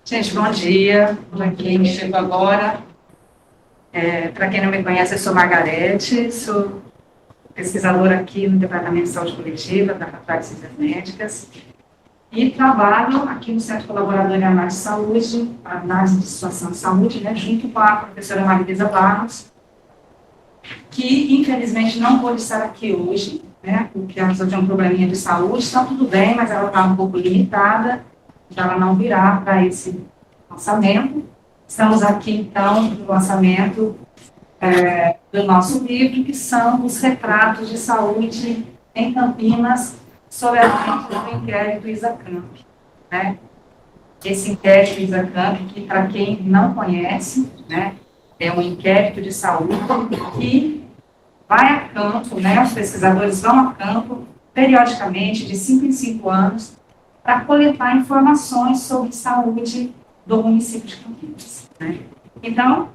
Gente, bom dia. Para quem chegou agora, para quem não me conhece, eu sou Margarete, sou pesquisadora aqui no Departamento de Saúde Coletiva da Faculdade de Ciências Médicas e trabalho aqui no Centro Colaborador em Análise de Saúde, análise de situação de saúde, né, junto com a professora Marilisa Barros, que infelizmente não pôde estar aqui hoje, né, porque ela tem um probleminha de saúde, está tudo bem, mas ela está um pouco limitada, então ela não virá para esse lançamento. Estamos aqui, então, no lançamento do nosso livro, que são os retratos de saúde em Campinas, sob a lente do inquérito ISACAMP, né? Esse inquérito ISACAMP, que, para quem não conhece, né, é um inquérito de saúde que vai a campo, né, os pesquisadores vão a campo, periodicamente, de 5 em 5 anos, para coletar informações sobre saúde do município de Campinas, né? Então,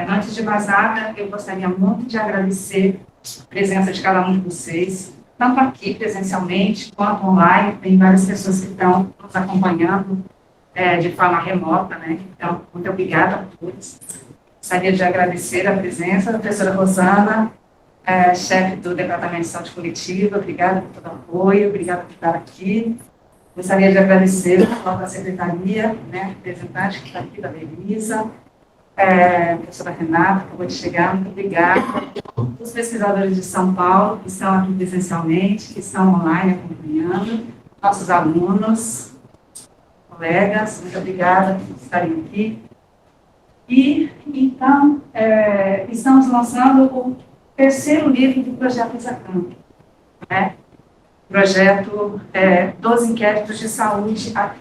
antes de mais nada, eu gostaria muito de agradecer a presença de cada um de vocês, tanto aqui presencialmente, quanto online. Tem várias pessoas que estão nos acompanhando de forma remota, né? Então, muito obrigada a todos. Gostaria de agradecer a presença da professora Rosana, chefe do Departamento de Saúde Coletiva. Obrigada por todo o apoio, obrigada por estar aqui. Gostaria de agradecer o pessoal da secretaria, né, representante que está aqui, da Belisa, a professora Renata, que acabou de chegar, muito obrigada. Os pesquisadores de São Paulo, que estão aqui presencialmente, que estão online acompanhando, nossos alunos, colegas, muito obrigada por estarem aqui. E, então, estamos lançando o terceiro livro do projeto ISACAMP, né? Projeto dos inquéritos de saúde aqui.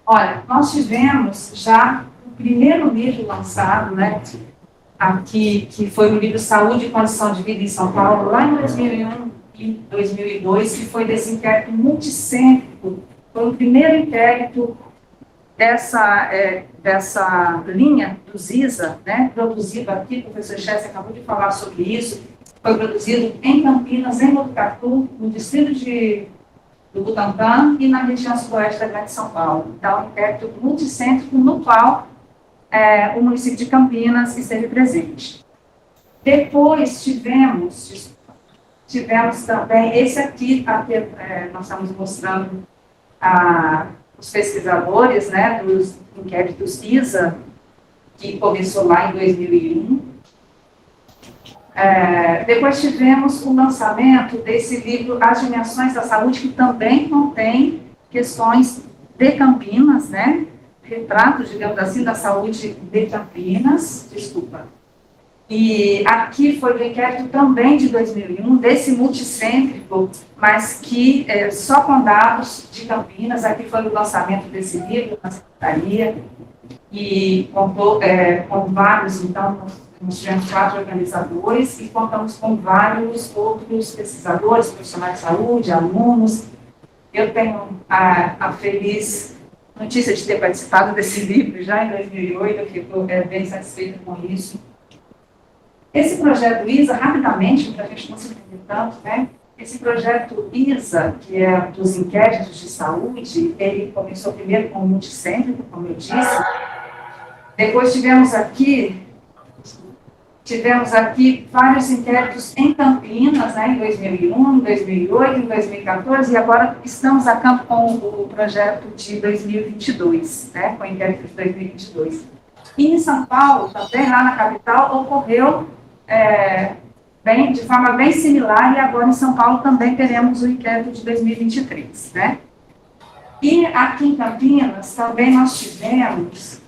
Olha, nós tivemos já o primeiro livro lançado, né, aqui, que foi o livro Saúde e Condição de Vida em São Paulo, lá em 2001 e 2002, que foi desse inquérito multicêntrico. Foi o primeiro inquérito dessa linha do ZISA, né, produzido aqui, o professor Chester acabou de falar sobre isso. Foi produzido em Campinas, em Botucatu, no distrito do Butantã e na região sudoeste da Grande São Paulo. Então, um inquérito multicêntrico no qual o município de Campinas esteve presente. Depois tivemos também, esse aqui, nós estamos mostrando os pesquisadores, né, dos inquéritos ISA, que começou lá em 2001. Depois tivemos o lançamento desse livro As Dimensões da Saúde, que também contém questões de Campinas, né? Retratos, digamos assim, da saúde de Campinas, E aqui foi o inquérito também de 2001, desse multicêntrico, mas que só com dados de Campinas. Aqui foi o lançamento desse livro na secretaria, e contou com vários, então, nós tivemos 4 organizadores e contamos com vários outros pesquisadores, profissionais de saúde, alunos. Eu tenho a feliz notícia de ter participado desse livro já em 2008, eu fico bem satisfeita com isso. Esse projeto ISA, rapidamente, para a gente não se perder tanto, né? Esse projeto ISA, que é dos inquéritos de saúde, ele começou primeiro com o multicêntrico, como eu disse. Depois tivemos aqui vários inquéritos em Campinas, né, em 2001, 2008, em 2014, e agora estamos a campo com o projeto de 2022, né, com o inquérito de 2022. E em São Paulo, também lá na capital, ocorreu de forma bem similar, e agora em São Paulo também teremos o inquérito de 2023, né. E aqui em Campinas também nós tivemos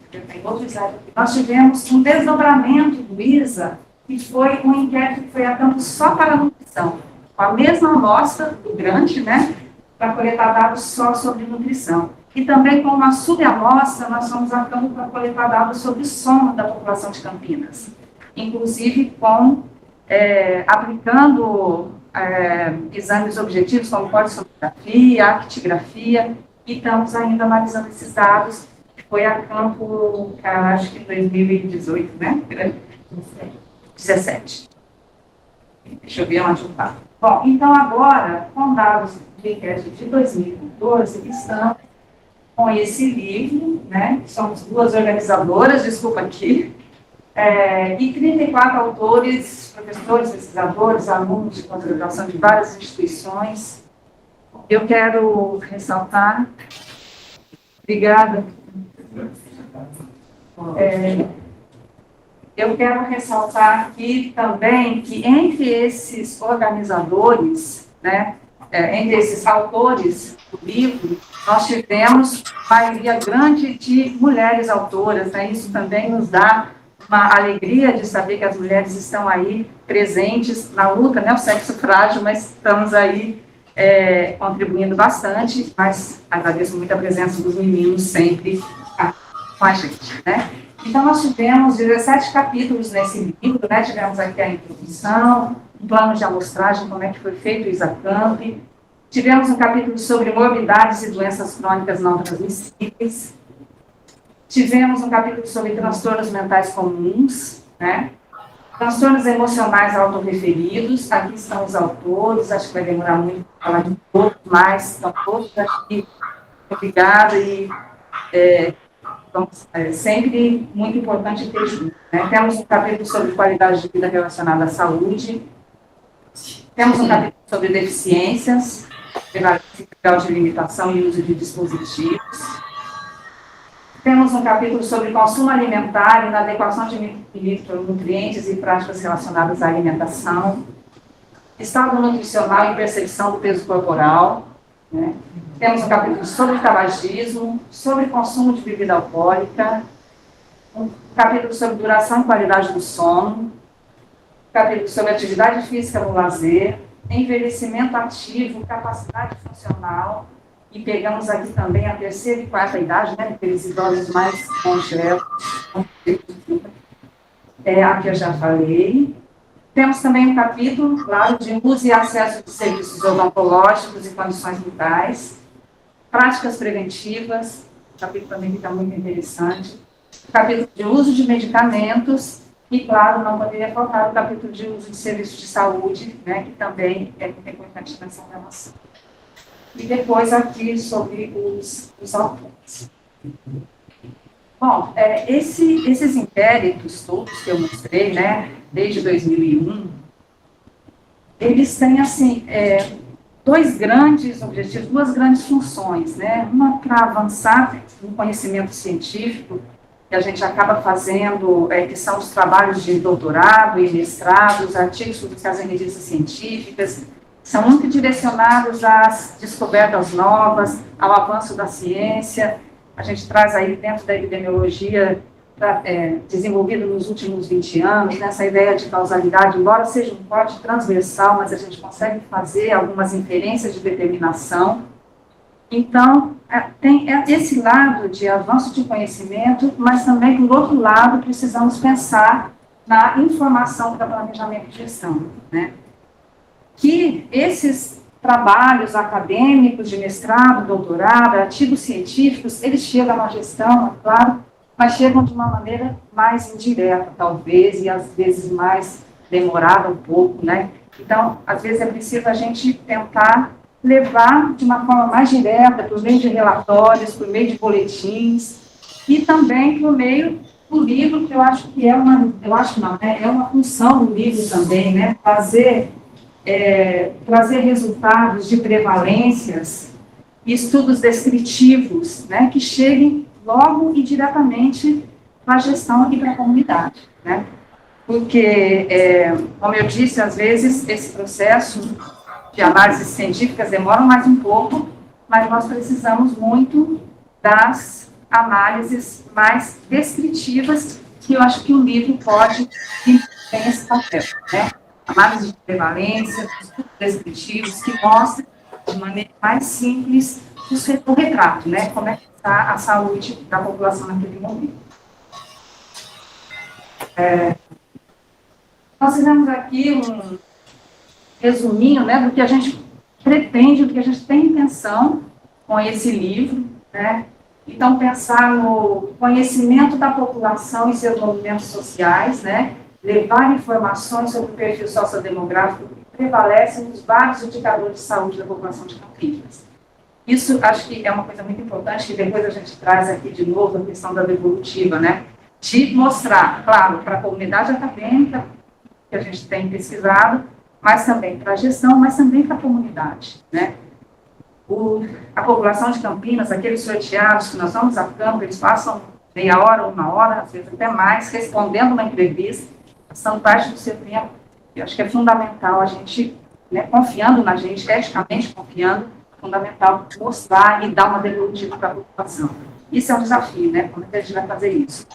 um desdobramento do ISA, que foi um inquérito que foi a campo só para a nutrição, com a mesma amostra do grande, né, para coletar dados só sobre nutrição. E também com uma subamostra, nós fomos a campo para coletar dados sobre o sono da população de Campinas, inclusive aplicando exames objetivos como polissonografia, actigrafia, e estamos ainda analisando esses dados. Foi a campo, acho que 2018, né? 17. Deixa eu ver onde eu estava. Bom, então agora, com dados de inquérito de 2012, estamos com esse livro, né? Somos duas organizadoras, desculpa aqui, e 34 autores, professores, pesquisadores, alunos de pós-graduação de várias instituições. Eu quero ressaltar, obrigada, eu quero ressaltar aqui também que entre esses organizadores, né, entre esses autores do livro, nós tivemos maioria grande de mulheres autoras, né? Isso também nos dá uma alegria de saber que as mulheres estão aí presentes na luta, né? O sexo frágil, mas estamos aí contribuindo bastante, mas agradeço muito a presença dos meninos sempre com a gente, né? Então, nós tivemos 17 capítulos nesse livro, né? Tivemos aqui a introdução, um plano de amostragem, como é que foi feito o Isacamp. Tivemos um capítulo sobre morbidades e doenças crônicas não transmissíveis. Tivemos um capítulo sobre transtornos mentais comuns, né? Transtornos emocionais autorreferidos. Aqui estão os autores, acho que vai demorar muito para falar de todos, mas estão todos aqui. Obrigada e então, sempre muito importante ter junto, né? Temos um capítulo sobre qualidade de vida relacionada à saúde. Temos um capítulo sobre deficiências, grau de limitação e uso de dispositivos. Temos um capítulo sobre consumo alimentar e inadequação de micronutrientes e práticas relacionadas à alimentação. Estado nutricional e percepção do peso corporal, né? Temos um capítulo sobre tabagismo, sobre consumo de bebida alcoólica, um capítulo sobre duração e qualidade do sono, um capítulo sobre atividade física no lazer, envelhecimento ativo, capacidade funcional, e pegamos aqui também a terceira e quarta idade, né, aqueles idosos mais congelados, aqui eu já falei. Temos também um capítulo, claro, de uso e acesso de serviços odontológicos e condições vitais, práticas preventivas, capítulo também que está muito interessante, capítulo de uso de medicamentos e, claro, não poderia faltar o capítulo de uso de serviços de saúde, né, que também é muito importante nessa relação. E depois aqui sobre os autores. Bom, esses inquéritos todos que eu mostrei, né, desde 2001, eles têm, assim, dois grandes objetivos, duas grandes funções, né? Uma para avançar no conhecimento científico, que a gente acaba fazendo, que são os trabalhos de doutorado e mestrados, artigos publicados em revistas científicas, são muito direcionados às descobertas novas, ao avanço da ciência. A gente traz aí dentro da epidemiologia, desenvolvido nos últimos 20 anos, nessa ideia de causalidade, embora seja um corte transversal, mas a gente consegue fazer algumas inferências de determinação. Então, tem esse lado de avanço de conhecimento, mas também, por outro lado, precisamos pensar na informação para planejamento de gestão, né? Que esses trabalhos acadêmicos de mestrado, doutorado, artigos científicos, eles chegam na gestão, é claro, mas chegam de uma maneira mais indireta, talvez, e às vezes mais demorada um pouco, né? Então, às vezes é preciso a gente tentar levar de uma forma mais direta, por meio de relatórios, por meio de boletins, e também por meio do livro, que eu acho que é uma função do livro também, né? Trazer resultados de prevalências e estudos descritivos, né, que cheguem logo e diretamente para a gestão e para a comunidade, né? Porque, como eu disse, às vezes esse processo de análises científicas demora mais um pouco, mas nós precisamos muito das análises mais descritivas, que eu acho que o livro pode e tem esse papel, né? Análise de prevalência, estudos descritivos, que mostram de maneira mais simples o retrato, né? Como é que está a saúde da população naquele momento. Nós fizemos aqui um resuminho, né, do que a gente pretende, do que a gente tem intenção com esse livro, né? Então, pensar no conhecimento da população e seus movimentos sociais, né? Levar informações sobre o perfil sociodemográfico que prevalece nos vários indicadores de saúde da população de Campinas. Isso acho que é uma coisa muito importante, que depois a gente traz aqui de novo a questão da devolutiva, né? De mostrar, claro, para a comunidade acadêmica, que a gente tem pesquisado, mas também para a gestão, mas também para a comunidade, né? A população de Campinas, aqueles sorteados que nós vamos a campo, eles passam meia hora, uma hora, às vezes até mais, respondendo uma entrevista, são parte do seu tempo. Eu acho que é fundamental a gente, né, confiando na gente, eticamente confiando, é fundamental mostrar e dar uma devolutiva para a população. Isso é um desafio, né? Como é que a gente vai fazer isso?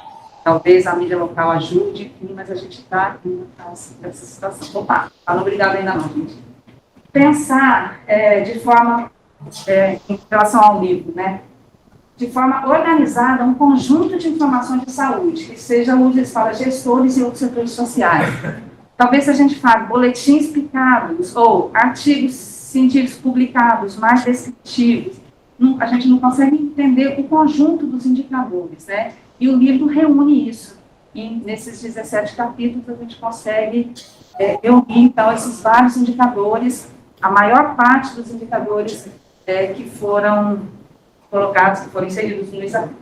Talvez a mídia local ajude, mas a gente está nessa situação. Opa, não obrigado ainda não, gente. Pensar de forma, em relação ao livro, né? De forma organizada, um conjunto de informações de saúde, que seja úteis para gestores e outros setores sociais. Talvez a gente fale boletins picados ou artigos científicos publicados mais descritivos. A gente não consegue entender o conjunto dos indicadores, né? E o livro reúne isso. E nesses 17 capítulos a gente consegue reunir, então, esses vários indicadores, a maior parte dos indicadores que foram colocados, que foram inseridos no exame.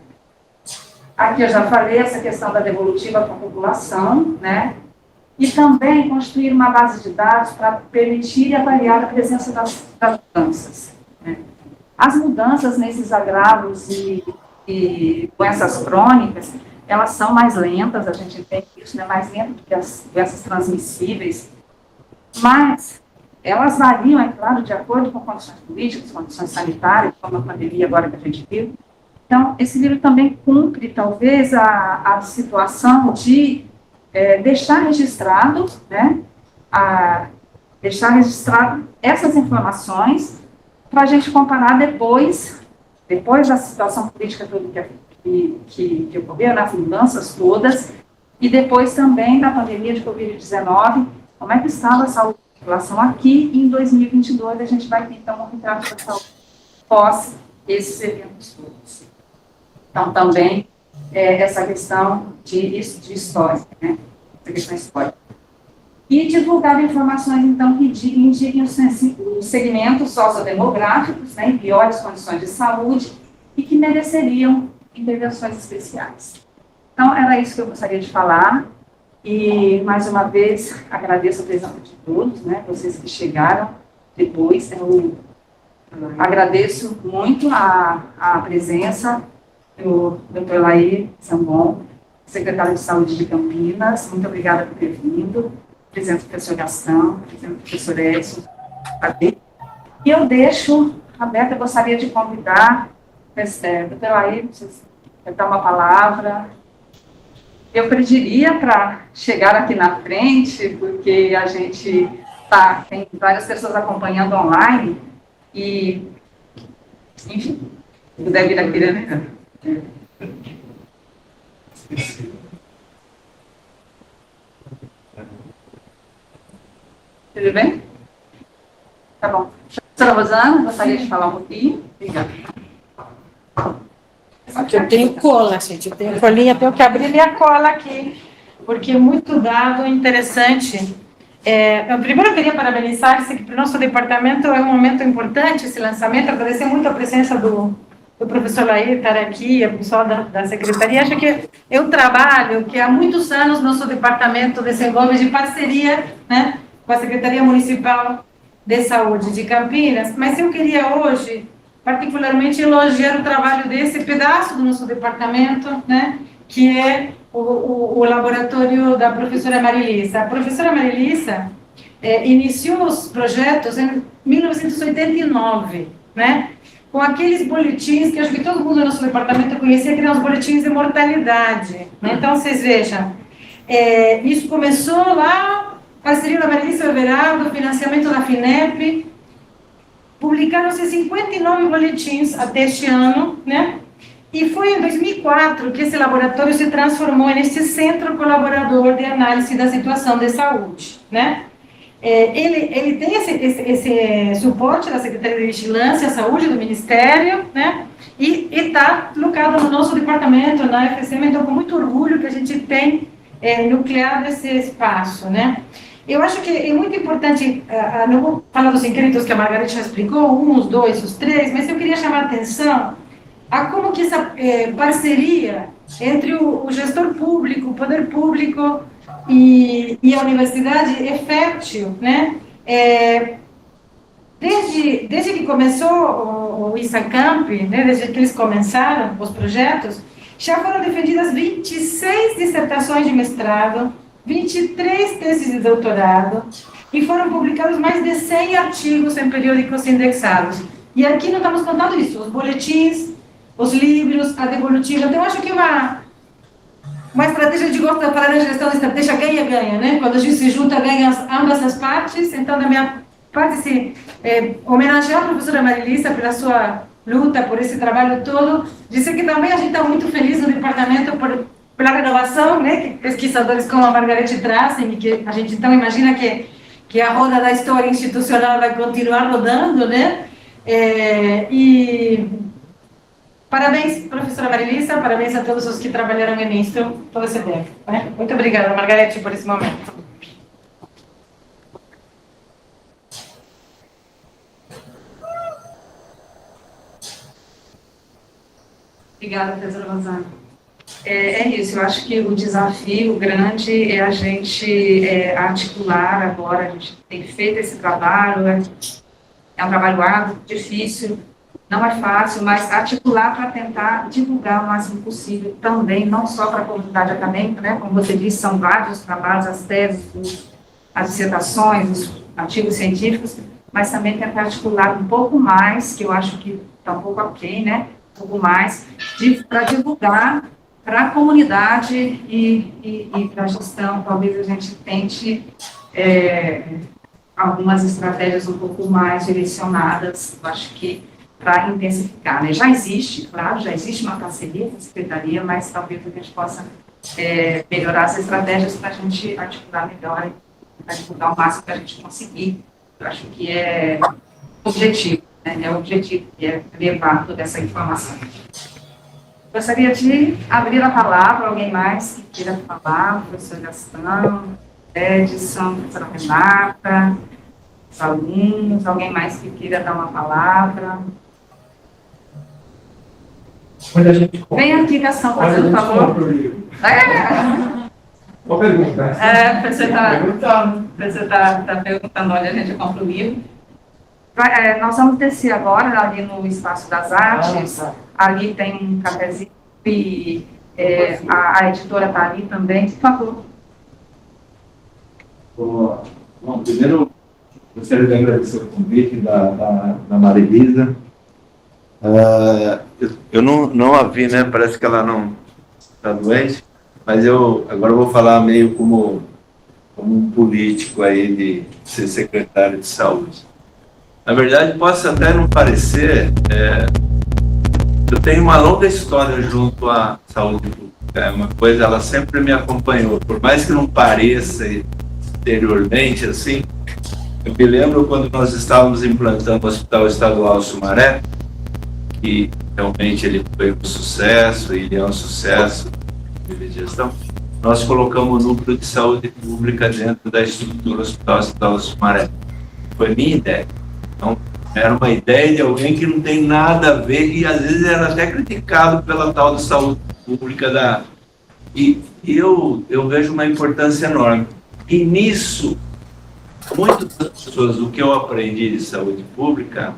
Aqui eu já falei essa questão da devolutiva para a população, né? E também construir uma base de dados para permitir e avaliar a presença das mudanças, né? As mudanças nesses agravos e doenças crônicas, elas são mais lentas, a gente entende isso, né? Mais lento do que as doenças transmissíveis, mas elas variam, é claro, de acordo com condições políticas, condições sanitárias, como a pandemia agora que a gente viu. Então, esse livro também cumpre, talvez, a situação de deixar registrado, né, deixar registrado essas informações para a gente comparar depois da situação política toda que ocorreu, nas mudanças todas, e depois também da pandemia de Covid-19, como é que estava a saúde da população aqui, e em 2022 a gente vai ter, então, um retrato da saúde pós esses eventos todos. Então, também, essa questão de história, né? Essa questão histórica. E divulgar informações, então, que indiquem os segmentos sociodemográficos, né, em piores condições de saúde e que mereceriam intervenções especiais. Então, era isso que eu gostaria de falar. E, mais uma vez, agradeço a presença de todos, né, vocês que chegaram depois. Eu agradeço muito a presença do Dr. Laí Sambon, secretário de Saúde de Campinas. Muito obrigada por ter vindo. Presidente do professor Gastão, presidente do professor Edson. E eu deixo aberto, eu gostaria de convidar o Dr. Laí, vocês dar uma palavra. Eu pediria para chegar aqui na frente, porque a gente tem várias pessoas acompanhando online, e, enfim, se puder vir aqui, né? Tudo bem? Tá bom. Professora Rosana, gostaria de falar um pouquinho? Obrigada. Eu tenho cola, gente, eu tenho colinha, tenho que abrir minha cola aqui, porque muito dado, interessante. Primeiro eu queria parabenizar, que para o nosso departamento é um momento importante esse lançamento, agradecer muito a presença do professor Laí estar aqui, o pessoal da secretaria. Acho que é um trabalho que há muitos anos nosso departamento desenvolve de parceria, né, com a Secretaria Municipal de Saúde de Campinas, mas eu queria hoje particularmente elogiar o trabalho desse pedaço do nosso departamento, né, que é o laboratório da professora Marilisa. A professora Marilisa iniciou os projetos em 1989, né, com aqueles boletins que acho que todo mundo do nosso departamento conhecia, que eram os boletins de mortalidade, né? Então, vocês vejam, isso começou lá, parceria da Marilisa Everardo, financiamento da FINEP. Publicaram-se 59 boletins até este ano, né? E foi em 2004 que esse laboratório se transformou nesse centro colaborador de análise da situação de saúde, né? Ele tem esse suporte da Secretaria de Vigilância à Saúde do Ministério, né? E está locado no nosso departamento, na FSM, então com muito orgulho que a gente tem nucleado esse espaço, né? eu acho que é muito importante, não vou falar dos inquéritos que a Margareth já explicou, os dois, os três, mas eu queria chamar a atenção a como que essa parceria entre o gestor público, o poder público e a universidade é fértil, né? Desde que começou o ISACamp, né, desde que eles começaram os projetos, já foram defendidas 26 dissertações de mestrado, 23 teses de doutorado, e foram publicados mais de 100 artigos em periódicos indexados. E aqui não estamos contando isso, os boletins, os livros, a devolutiva. Então, acho que uma estratégia, de gosto de falar de gestão de estratégia ganha-ganha, né? Quando a gente se junta, ganha ambas as partes. Então, da minha parte, homenagear a professora Marilisa pela sua luta, por esse trabalho todo. Dizer que também a gente está muito feliz no departamento pela renovação, né? Que pesquisadores como a Margareth trazem, e que a gente então imagina que a roda da história institucional vai continuar rodando, né? E parabéns, professora Marilisa, parabéns a todos os que trabalharam nisso todo esse tempo. Né? Muito obrigada, Margareth, por esse momento. Obrigada, professora Rosana. É isso, eu acho que o desafio grande é a gente articular agora, a gente tem feito esse trabalho, é um trabalho árduo, difícil, não é fácil, mas articular para tentar divulgar o máximo possível também, não só para a comunidade acadêmica, né? Como você disse, são vários trabalhos, as teses, as dissertações, os artigos científicos, mas também tentar articular um pouco mais, que eu acho que está um pouco aquém, né? Um pouco mais, para divulgar para a comunidade e para a gestão. Talvez a gente tente algumas estratégias um pouco mais direcionadas, eu acho que para intensificar, né? Já existe, claro, já existe uma parceria com a Secretaria, mas talvez a gente possa melhorar as estratégias para a gente articular melhor e para divulgar o máximo que a gente conseguir. Eu acho que é objetivo, né? É o objetivo, que é levar toda essa informação. Gostaria de abrir a palavra a alguém mais que queira falar, professor Gastão, Edson, professora Renata, os alunos, alguém mais que queira dar uma palavra. Vem aqui, Gastão, fazendo favor. Uma pergunta. Você está perguntando onde a gente compra o livro. Nós vamos descer agora ali no Espaço das Artes. Ali tem um cafezinho e a editora está ali também. Por favor. Bom, primeiro, gostaria de agradecer o convite da Marilisa. Eu não a vi, né? Parece que ela não está doente, mas eu agora vou falar meio como um político aí de ser secretário de saúde. Na verdade, posso até não parecer, eu tenho uma longa história junto à saúde pública. É uma coisa, ela sempre me acompanhou, por mais que não pareça exteriormente assim. Eu me lembro quando nós estávamos implantando o Hospital Estadual Sumaré, que realmente ele foi um sucesso, ele é um sucesso de gestão. Nós colocamos o núcleo de saúde pública dentro da estrutura do Hospital Estadual Sumaré. Foi minha ideia. Então, era uma ideia de alguém que não tem nada a ver, e às vezes era até criticado pela tal de saúde pública E eu vejo uma importância enorme. E nisso, muitas pessoas, o que eu aprendi de saúde pública,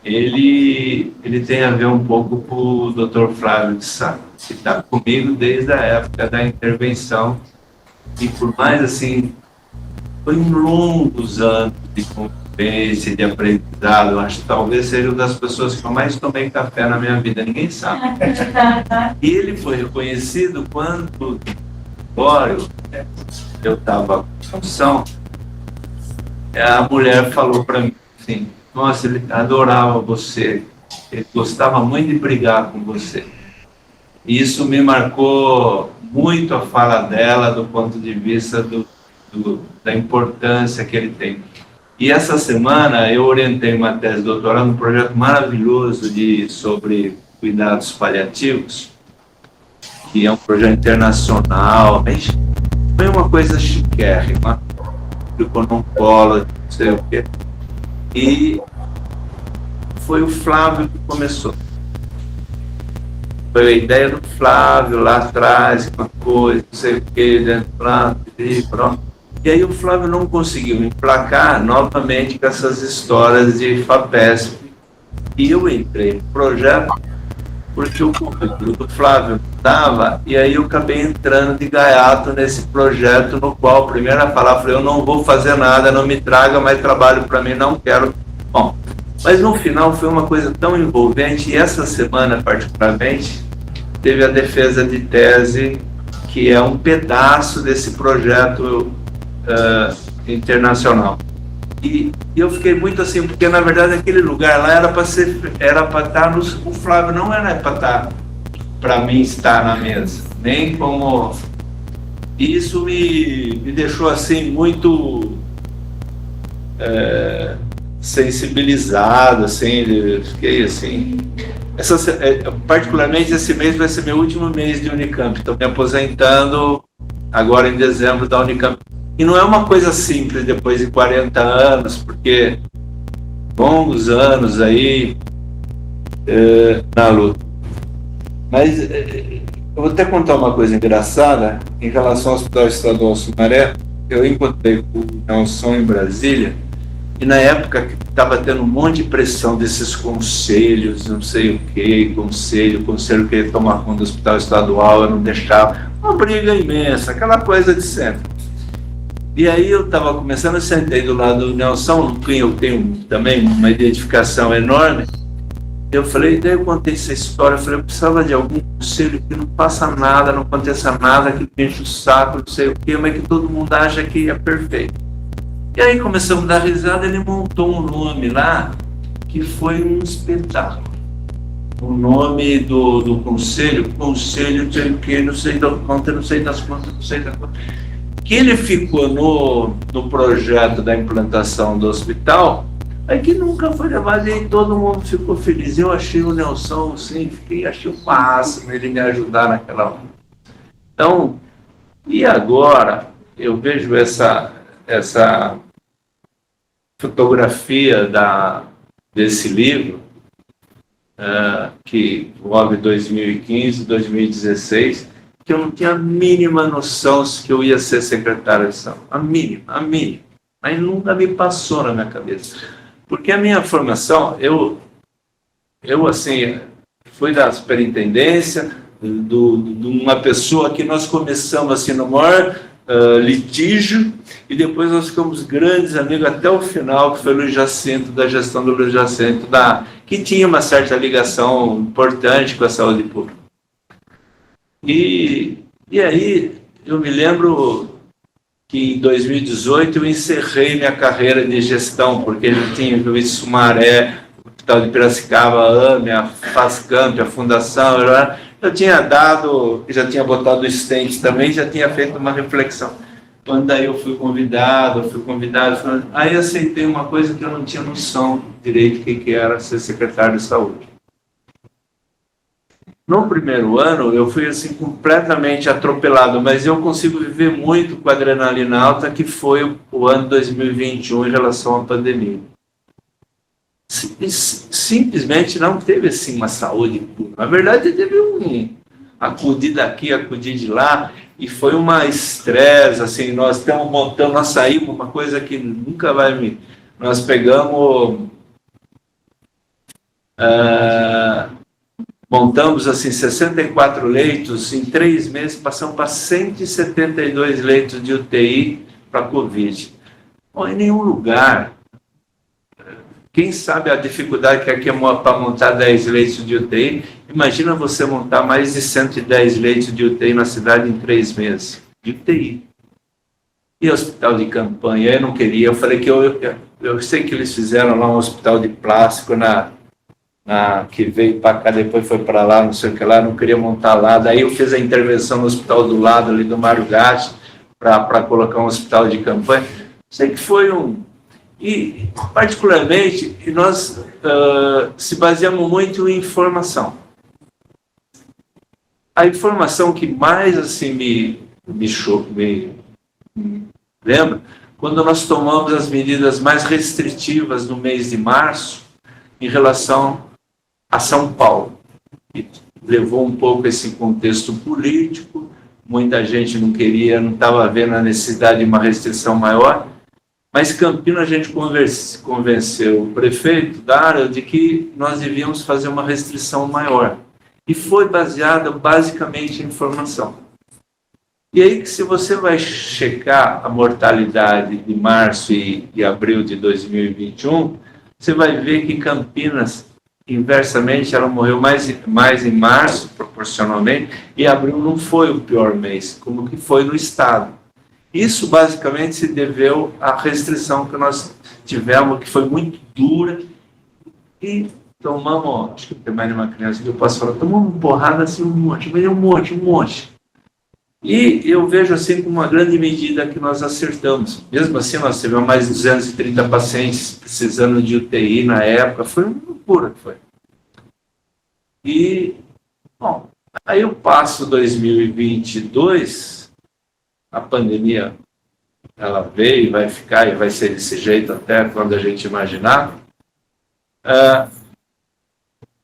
ele tem a ver um pouco com o Dr. Flávio de Sá, que está comigo desde a época da intervenção, e por mais assim, foi longos anos de convivência, de aprendizado. Eu acho que talvez seja uma das pessoas que eu mais tomei café na minha vida, ninguém sabe. E ele foi reconhecido quando eu estava com função, a mulher falou para mim assim: nossa, ele adorava você, ele gostava muito de brigar com você. E isso me marcou muito a fala dela, do ponto de vista da importância que ele tem. E essa semana eu orientei uma tese de doutorado, um projeto maravilhoso sobre cuidados paliativos, que é um projeto internacional, mas foi uma coisa chiquérrima. ficou num colo, não sei o quê. E foi o Flávio que começou. Foi a ideia do Flávio lá atrás, uma coisa, não sei o quê, dentro e pronto. E aí o Flávio não conseguiu emplacar novamente com essas histórias de FAPESP. E eu entrei no projeto porque o currículo do Flávio estava, e aí eu acabei entrando de gaiato nesse projeto, no qual a primeira palavra foi: eu não vou fazer nada, não me traga mais trabalho para mim, não quero. Bom, mas no final foi uma coisa tão envolvente, e essa semana particularmente teve a defesa de tese, que é um pedaço desse projeto internacional. E eu fiquei muito assim, porque na verdade aquele lugar lá era para estar o Flávio não era para mim estar na mesa, nem como. Isso me deixou assim muito sensibilizado, assim, fiquei assim. Particularmente esse mês vai ser meu último mês de Unicamp, estou me aposentando agora em dezembro da Unicamp. E não é uma coisa simples depois de 40 anos, porque longos anos aí na luta. Mas eu vou até contar uma coisa engraçada em relação ao Hospital Estadual Sumaré. Eu encontrei com o Nelson em Brasília, e na época que estava tendo um monte de pressão desses conselhos, não sei o que, conselho que ia tomar conta do Hospital Estadual, eu não deixava, uma briga imensa, aquela coisa de sempre. E aí eu estava começando, eu sentei do lado do Nelson, com quem eu tenho também uma identificação enorme. Eu falei, daí eu contei essa história, eu falei, eu precisava de algum conselho que não faça nada, não aconteça nada, que enche o saco, não sei o quê, mas que todo mundo acha que é perfeito. E aí começamos a dar risada, ele montou um nome lá, que foi um espetáculo. O nome do conselho, não sei o quê, não sei da conta, não sei das contas, não sei da conta. Que ele ficou no projeto da implantação do hospital, é que nunca foi levado, e aí todo mundo ficou feliz. Eu achei o Nelson, assim, achei o máximo ele me ajudar naquela hora. Então, e agora eu vejo essa fotografia desse livro, que envolve 2015, 2016, que eu não tinha a mínima noção que eu ia ser secretário de saúde. A mínima. Mas nunca me passou na minha cabeça. Porque a minha formação, eu assim, fui da superintendência, de uma pessoa que nós começamos assim no maior litígio, e depois nós ficamos grandes amigos até o final, que foi o Luiz Jacinto, da gestão do Luiz Jacinto, que tinha uma certa ligação importante com a saúde pública. E aí eu me lembro que em 2018 eu encerrei minha carreira de gestão, porque ele tinha o Sumaré, o Hospital de Piracicaba, a AME, a FASCAMP, a Fundação, eu tinha já tinha botado o stent também, já tinha feito uma reflexão. Quando daí eu fui convidado, aí aceitei uma coisa que eu não tinha noção direito que era ser secretário de saúde. No primeiro ano, eu fui assim completamente atropelado, mas eu consigo viver muito com a adrenalina alta, que foi o ano 2021 em relação à pandemia. Simplesmente não teve assim uma saúde pura. Na verdade, teve acudir daqui, acudir de lá, e foi uma estresse, assim, nós estamos montando, nós saímos, uma coisa que nunca vai me... Nós pegamos... montamos assim 64 leitos, em 3 meses passamos para 172 leitos de UTI para Covid. Bom, em nenhum lugar, quem sabe a dificuldade que aqui é para montar 10 leitos de UTI, imagina você montar mais de 110 leitos de UTI na cidade em 3 meses, de UTI. E hospital de campanha, eu não queria, eu falei que eu sei que eles fizeram lá um hospital de plástico que veio para cá, depois foi para lá, não sei o que lá, não queria montar lá. Daí eu fiz a intervenção no hospital do lado, ali do Mário Gatti, para colocar um hospital de campanha. Sei que foi E, particularmente, nós se baseamos muito em informação. A informação que mais assim, me lembra quando nós tomamos as medidas mais restritivas no mês de março em relação a São Paulo. E levou um pouco esse contexto político, muita gente não queria, não estava vendo a necessidade de uma restrição maior, mas Campinas a gente convenceu o prefeito da área de que nós devíamos fazer uma restrição maior. E foi baseada basicamente em informação. E aí, se você vai checar a mortalidade de março e abril de 2021, você vai ver que Campinas, inversamente, ela morreu mais em março, proporcionalmente, e abril não foi o pior mês, como que foi no estado. Isso, basicamente, se deveu à restrição que nós tivemos, que foi muito dura, e tomamos, acho que tem mais de uma criança que eu posso falar, tomamos uma porrada assim, um monte. E eu vejo assim como uma grande medida que nós acertamos. Mesmo assim, nós tivemos mais de 230 pacientes precisando de UTI na época. Foi uma loucura que foi. E, bom, aí eu passo 2022, a pandemia, ela veio e vai ficar, e vai ser desse jeito até quando a gente imaginar.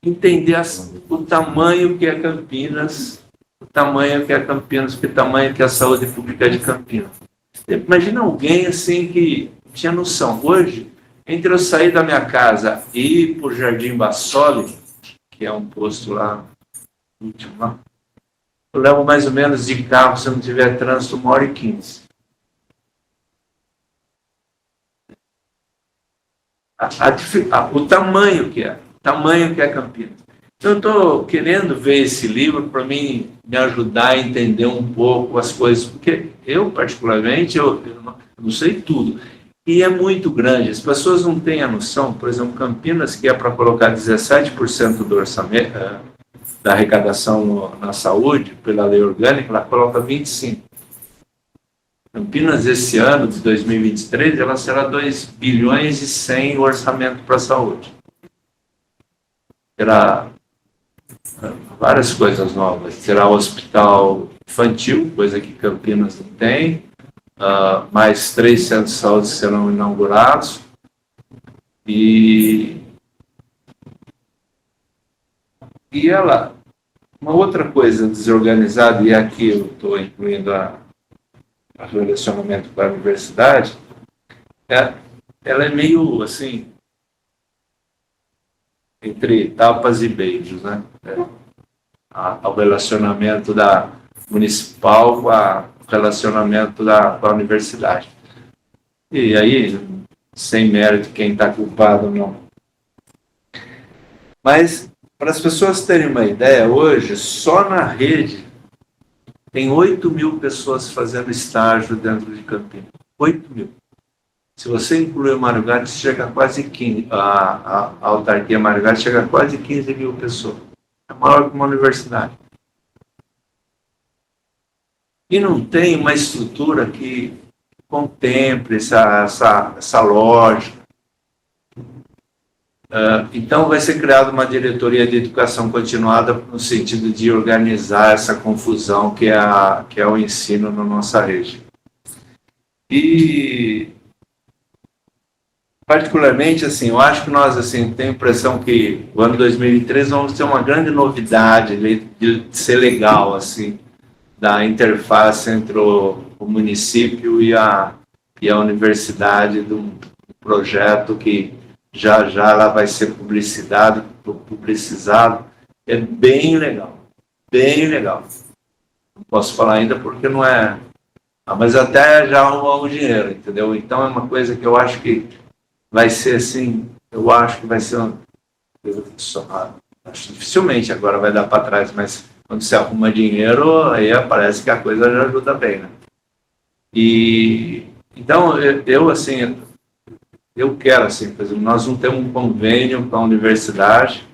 Entender o tamanho que é Campinas, o tamanho que é a saúde pública de Campinas. Imagina alguém assim que tinha noção. Hoje, entre eu sair da minha casa e ir para o Jardim Bassoli, que é um posto lá, último lá, eu levo mais ou menos de carro, se eu não tiver trânsito, 1h15. O tamanho que é Campinas. Então, eu estou querendo ver esse livro para me ajudar a entender um pouco as coisas, porque eu, particularmente, eu não sei tudo. E é muito grande, as pessoas não têm a noção. Por exemplo, Campinas, que é para colocar 17% do orçamento, da arrecadação na saúde, pela lei orgânica, ela coloca 25%. Campinas, esse ano, de 2023, ela será 2 bilhões e 100 o orçamento para a saúde. Terá várias coisas novas. Terá o hospital infantil, coisa que Campinas não tem. Mais 3 centros de saúde serão inaugurados. E uma outra coisa desorganizada, e aqui eu estou incluindo o relacionamento com a universidade, ela é meio assim, entre tapas e beijos, né? O relacionamento da municipal com o relacionamento com a universidade. E aí, sem mérito quem está culpado ou não. Mas, para as pessoas terem uma ideia, hoje, só na rede, tem 8.000 pessoas fazendo estágio dentro de Campinas. 8.000. Se você incluir o Mário Gatti, chega a quase 15. A autarquia Mário Gatti chega a quase 15.000 pessoas. É maior que uma universidade. E não tem uma estrutura que contemple essa lógica. Então, vai ser criada uma diretoria de educação continuada no sentido de organizar essa confusão que é o ensino na nossa rede. E, particularmente, assim, eu acho que nós, assim, tenho a impressão que o ano 2013 vamos ter uma grande novidade de ser legal, assim, da interface entre o município e a universidade, de um projeto que já ela vai ser publicizado. É bem legal. Não posso falar ainda porque não é... mas até já arrumamos dinheiro, entendeu? Então é uma coisa que eu acho que vai ser assim, eu acho que vai ser uma coisa dificilmente agora vai dar para trás, mas quando você arruma dinheiro, aí parece que a coisa já ajuda bem, né? E então eu assim, eu quero assim, por exemplo, nós não temos um convênio com a universidade.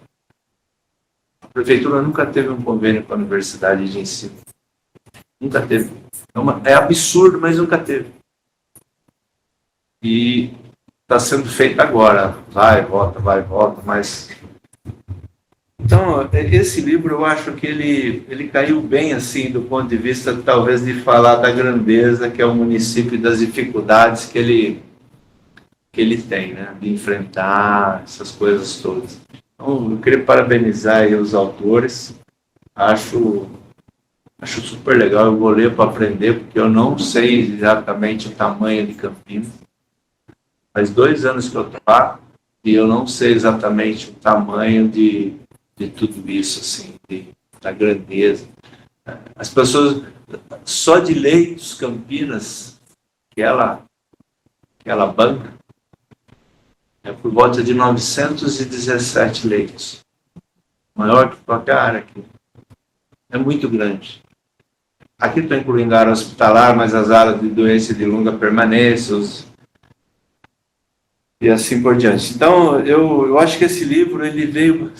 A prefeitura nunca teve um convênio com a universidade de ensino. Nunca teve. É absurdo, mas nunca teve. E está sendo feito agora. Vai, volta, mas Então, esse livro, eu acho que ele caiu bem, assim, do ponto de vista, talvez, de falar da grandeza que é o município e das dificuldades que ele tem, né? De enfrentar essas coisas todas. Então, eu queria parabenizar aí os autores. Acho super legal. Eu vou ler para aprender, porque eu não sei exatamente o tamanho de Campinas. Faz 2 anos que eu estou lá e eu não sei exatamente o tamanho de tudo isso, assim, da grandeza. As pessoas, só de leitos Campinas, que ela banca, é por volta de 917 leitos. Maior que qualquer área aqui. É muito grande. Aqui estou incluindo a área hospitalar, mas as áreas de doença de longa permanência, e assim por diante. Então, eu acho que esse livro, ele veio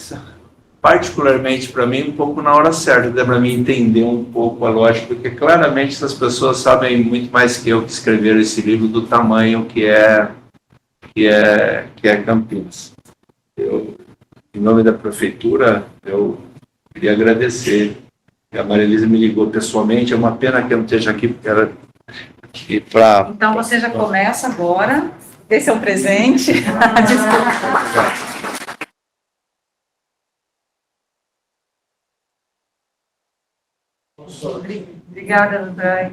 particularmente para mim um pouco na hora certa, dá para mim entender um pouco a lógica, porque claramente essas pessoas sabem muito mais que eu que escreveram esse livro do tamanho que é Campinas. Em nome da prefeitura, eu queria agradecer. A Maria Elisa me ligou pessoalmente, é uma pena que eu não esteja aqui, porque era aqui para... Então você já começa agora, esse é um presente. Desculpa. Obrigada, doutora.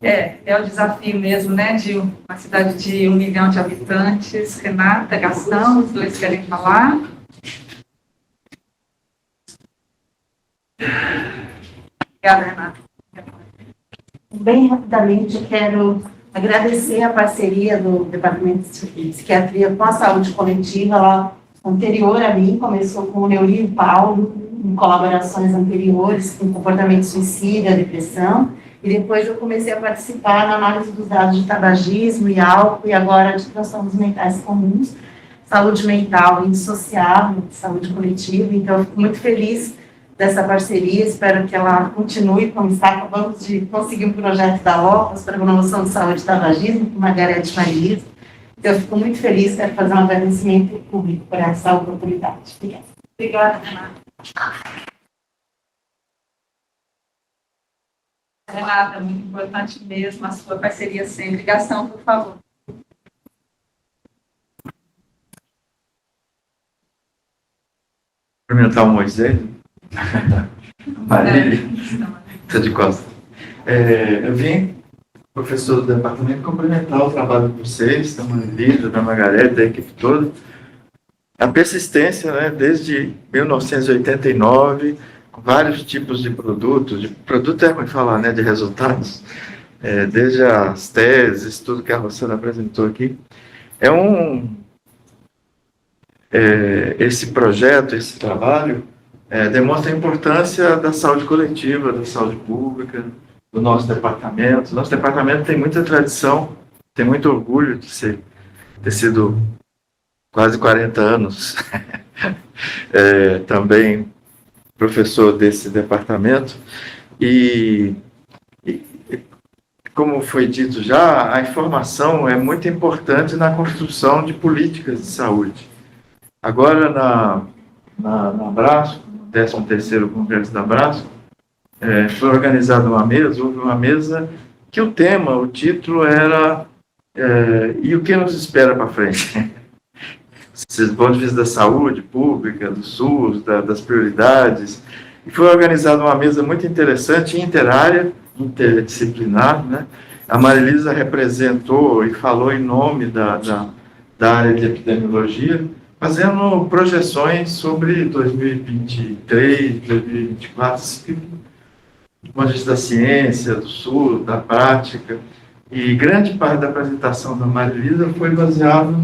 É o desafio mesmo, né, de uma cidade de 1 milhão de habitantes. Renata, Gastão, os dois querem falar? Obrigada, Renata. Bem rapidamente, eu quero agradecer a parceria do Departamento de Psiquiatria com a Saúde Coletiva. Ela, anterior a mim, começou com o Neuri e o Paulo, em colaborações anteriores, com comportamento suicida, depressão, e depois eu comecei a participar na análise dos dados de tabagismo e álcool, e agora de transtornos mentais comuns, saúde mental indissociável, saúde coletiva. Então, eu fico muito feliz dessa parceria, espero que ela continue, como está. Acabamos de conseguir um projeto da OPAS para a promoção de saúde e tabagismo, com Margarete Marias. Então, eu fico muito feliz, quero fazer um agradecimento público por essa oportunidade. Obrigada. Obrigada, Renata. Renata, muito importante mesmo a sua parceria sempre. Gastão, por favor. Cumprimentar o Moisés. Marília, está de costas. Eu vim, professor do departamento, cumprimentar o trabalho de vocês, da Marília, da Margarete, da equipe toda. A persistência, né, desde 1989, com vários tipos de produtos, produto é como falar, né, de resultados, desde as teses, tudo que a Rossana apresentou aqui. Esse projeto, esse trabalho, demonstra a importância da saúde coletiva, da saúde pública, do nosso departamento. Nosso departamento tem muita tradição, tem muito orgulho de ter sido quase 40 anos também professor desse departamento. E, como foi dito já, a informação é muito importante na construção de políticas de saúde. Agora, na Abraço, 13º Congresso da Abraço, foi organizada houve uma mesa que o título era e o que nos espera para frente? Do ponto de vista da saúde pública, do SUS, das prioridades. E foi organizada uma mesa muito interessante, interárea, interdisciplinar, né? A Maria Elisa representou e falou em nome da área de epidemiologia, fazendo projeções sobre 2023, 2024, do ponto de vista da ciência, do SUS, da prática. E grande parte da apresentação da Maria Elisa foi baseada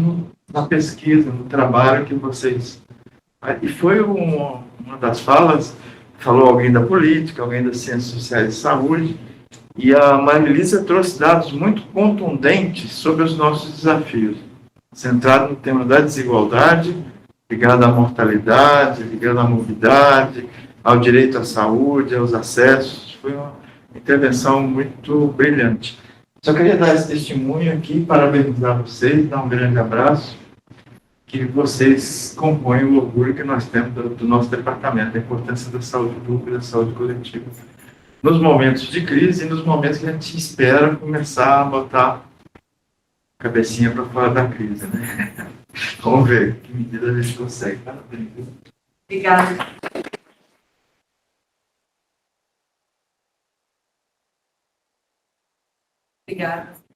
na pesquisa, no trabalho que vocês... E foi uma das falas, falou alguém da política, alguém das ciências sociais e saúde, e a Maria Elisa trouxe dados muito contundentes sobre os nossos desafios, centrado no tema da desigualdade, ligado à mortalidade, ligado à mobilidade, ao direito à saúde, aos acessos. Foi uma intervenção muito brilhante. Só queria dar esse testemunho aqui, parabenizar vocês, dar um grande abraço. que vocês compõem o orgulho que nós temos do nosso departamento, a importância da saúde pública e da saúde coletiva. Nos momentos de crise e nos momentos que a gente espera começar a botar a cabecinha para fora da crise, né? Vamos ver que medida a gente consegue. Parabéns. Obrigada. Obrigada.